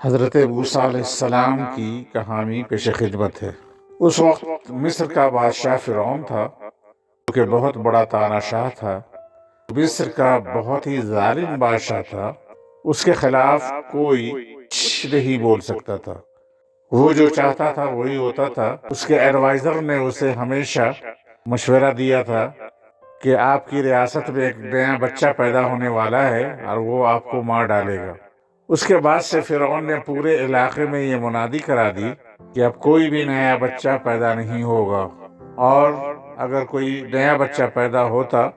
حضرت موسیٰ علیہ السلام کی کہانی پیش خدمت ہے۔ اس وقت مصر کا بادشاہ فرعون تھا جو کہ بہت بڑا تانا شاہ تھا۔ مصر کا بہت ہی ظالم بادشاہ تھا۔ اس کے خلاف کوئی نہیں بول سکتا تھا۔ وہ جو چاہتا تھا وہی ہوتا تھا۔ اس کے ایڈوائزر نے اسے ہمیشہ مشورہ دیا تھا کہ آپ کی ریاست میں ایک نیا بچہ پیدا ہونے والا ہے اور وہ آپ کو مار ڈالے گا۔ اس کے بعد سے فرعون نے پورے علاقے میں یہ منادی کرا دی کہ اب کوئی بھی نیا بچہ پیدا نہیں ہوگا، اور اگر کوئی نیا بچہ پیدا ہوتا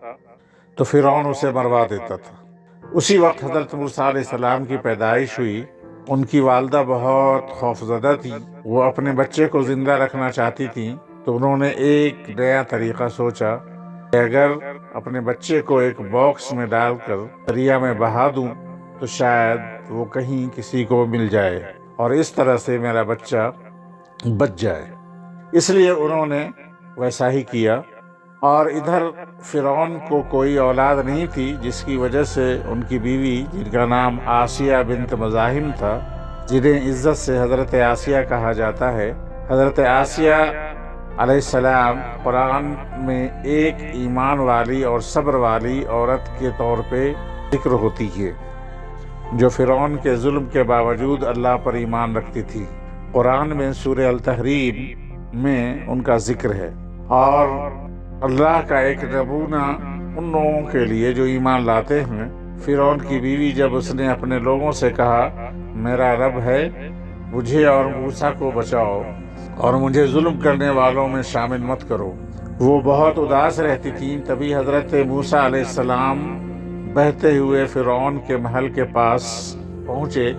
تو فرعون اسے مروا دیتا تھا۔ اسی وقت حضرت موسیٰ علیہ السلام کی پیدائش ہوئی۔ ان کی والدہ بہت خوفزدہ تھی۔ وہ اپنے بچے کو زندہ رکھنا چاہتی تھیں، تو انہوں نے ایک نیا طریقہ سوچا کہ اگر اپنے بچے کو ایک باکس میں ڈال کر دریا میں بہا دوں تو شاید وہ کہیں کسی کو مل جائے اور اس طرح سے میرا بچہ بچ جائے۔ اس لیے انہوں نے ویسا ہی کیا۔ اور ادھر فرعون کو کوئی اولاد نہیں تھی، جس کی وجہ سے ان کی بیوی، جن کا نام آسیہ بنت مزاحم تھا، جنہیں عزت سے حضرت آسیہ کہا جاتا ہے، حضرت آسیہ علیہ السلام قرآن میں ایک ایمان والی اور صبر والی عورت کے طور پہ ذکر ہوتی ہے، جو فرعون کے ظلم کے باوجود اللہ پر ایمان رکھتی تھی۔ قرآن میں سورہ التحریم میں ان کا ذکر ہے، اور اللہ کا ایک نمونہ ان لوگوں کے لیے جو ایمان لاتے ہیں۔ فرعون کی بیوی جب اس نے اپنے لوگوں سے کہا میرا رب ہے، مجھے اور موسیٰ کو بچاؤ اور مجھے ظلم کرنے والوں میں شامل مت کرو، وہ بہت اداس رہتی تھیں۔ تبھی حضرت موسیٰ علیہ السلام بہتے ہوئے فرعون کے محل کے پاس پہنچے،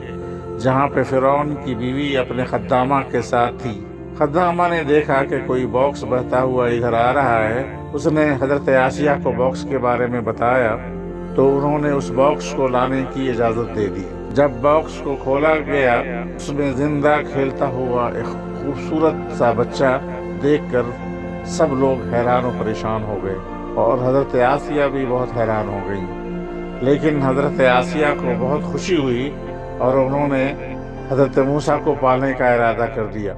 جہاں پہ فرعون کی بیوی اپنے خدامہ کے ساتھ تھی۔ خدامہ نے دیکھا کہ کوئی باکس بہتا ہوا ادھر آ رہا ہے۔ اس نے حضرت آسیہ کو باکس کے بارے میں بتایا تو انہوں نے اس باکس کو لانے کی اجازت دے دی۔ جب باکس کو کھولا گیا، اس میں زندہ کھیلتا ہوا ایک خوبصورت سا بچہ دیکھ کر سب لوگ حیران و پریشان ہو گئے، اور حضرت آسیہ بھی بہت حیران ہو گئی۔ لیکن حضرت آسیہ کو بہت خوشی ہوئی اور انہوں نے حضرت موسیٰ کو پالنے کا ارادہ کر دیا،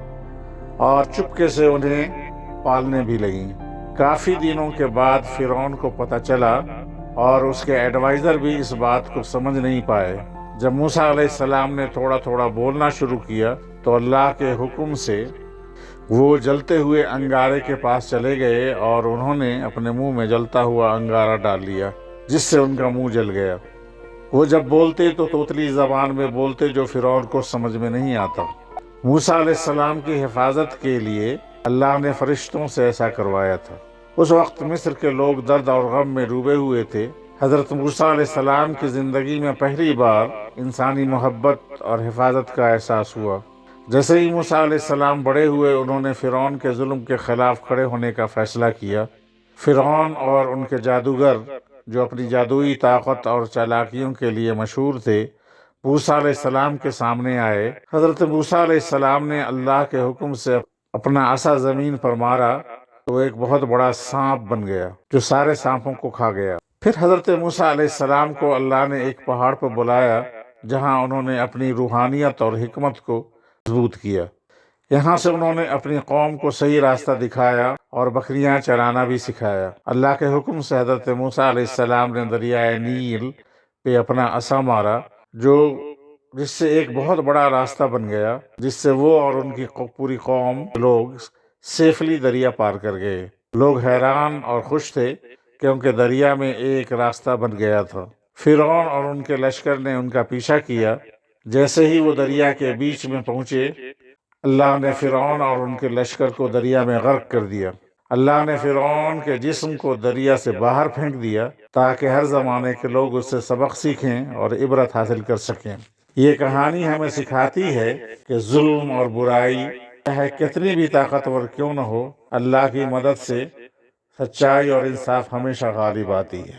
اور چپکے سے انہیں پالنے بھی لگیں۔ کافی دنوں کے بعد فرعون کو پتہ چلا، اور اس کے ایڈوائزر بھی اس بات کو سمجھ نہیں پائے۔ جب موسیٰ علیہ السلام نے تھوڑا تھوڑا بولنا شروع کیا تو اللہ کے حکم سے وہ جلتے ہوئے انگارے کے پاس چلے گئے، اور انہوں نے اپنے منہ میں جلتا ہوا انگارہ ڈال لیا، جس سے ان کا منہ جل گیا۔ وہ جب بولتے تو توتلی زبان میں بولتے، جو فرعون کو سمجھ میں نہیں آتا۔ موسیٰ علیہ السلام کی حفاظت کے لیے اللہ نے فرشتوں سے ایسا کروایا تھا۔ اس وقت مصر کے لوگ درد اور غم میں ڈوبے ہوئے تھے۔ حضرت موسیٰ علیہ السلام کی زندگی میں پہلی بار انسانی محبت اور حفاظت کا احساس ہوا۔ جیسے ہی موسیٰ علیہ السلام بڑے ہوئے، انہوں نے فرعون کے ظلم کے خلاف کھڑے ہونے کا فیصلہ کیا۔ فرعون اور ان کے جادوگر، جو اپنی جادوئی طاقت اور چالاکیوں کے لیے مشہور تھے، موسیٰ علیہ السلام کے سامنے آئے۔ حضرت موسیٰ علیہ السلام نے اللہ کے حکم سے اپنا عصا زمین پر مارا تو ایک بہت بڑا سانپ بن گیا، جو سارے سانپوں کو کھا گیا۔ پھر حضرت موسیٰ علیہ السلام کو اللہ نے ایک پہاڑ پر بلایا، جہاں انہوں نے اپنی روحانیت اور حکمت کو مضبوط کیا۔ یہاں سے انہوں نے اپنی قوم کو صحیح راستہ دکھایا اور بکریاں چرانا بھی سکھایا۔ اللہ کے حکم سے حضرت موسیٰ علیہ السلام نے دریائے نیل پہ اپنا عصا مارا، جس سے ایک بہت بڑا راستہ بن گیا، جس سے وہ اور ان کی پوری قوم لوگ سیفلی دریا پار کر گئے۔ لوگ حیران اور خوش تھے کیونکہ دریا میں ایک راستہ بن گیا تھا۔ فرعون اور ان کے لشکر نے ان کا پیچھا کیا۔ جیسے ہی وہ دریا کے بیچ میں پہنچے، اللہ نے فرعون اور ان کے لشکر کو دریا میں غرق کر دیا۔ اللہ نے فرعون کے جسم کو دریا سے باہر پھینک دیا تاکہ ہر زمانے کے لوگ اس سے سبق سیکھیں اور عبرت حاصل کر سکیں۔ یہ کہانی ہمیں سکھاتی ہے کہ ظلم اور برائی چاہے کتنی بھی طاقتور کیوں نہ ہو، اللہ کی مدد سے سچائی اور انصاف ہمیشہ غالب آتی ہے۔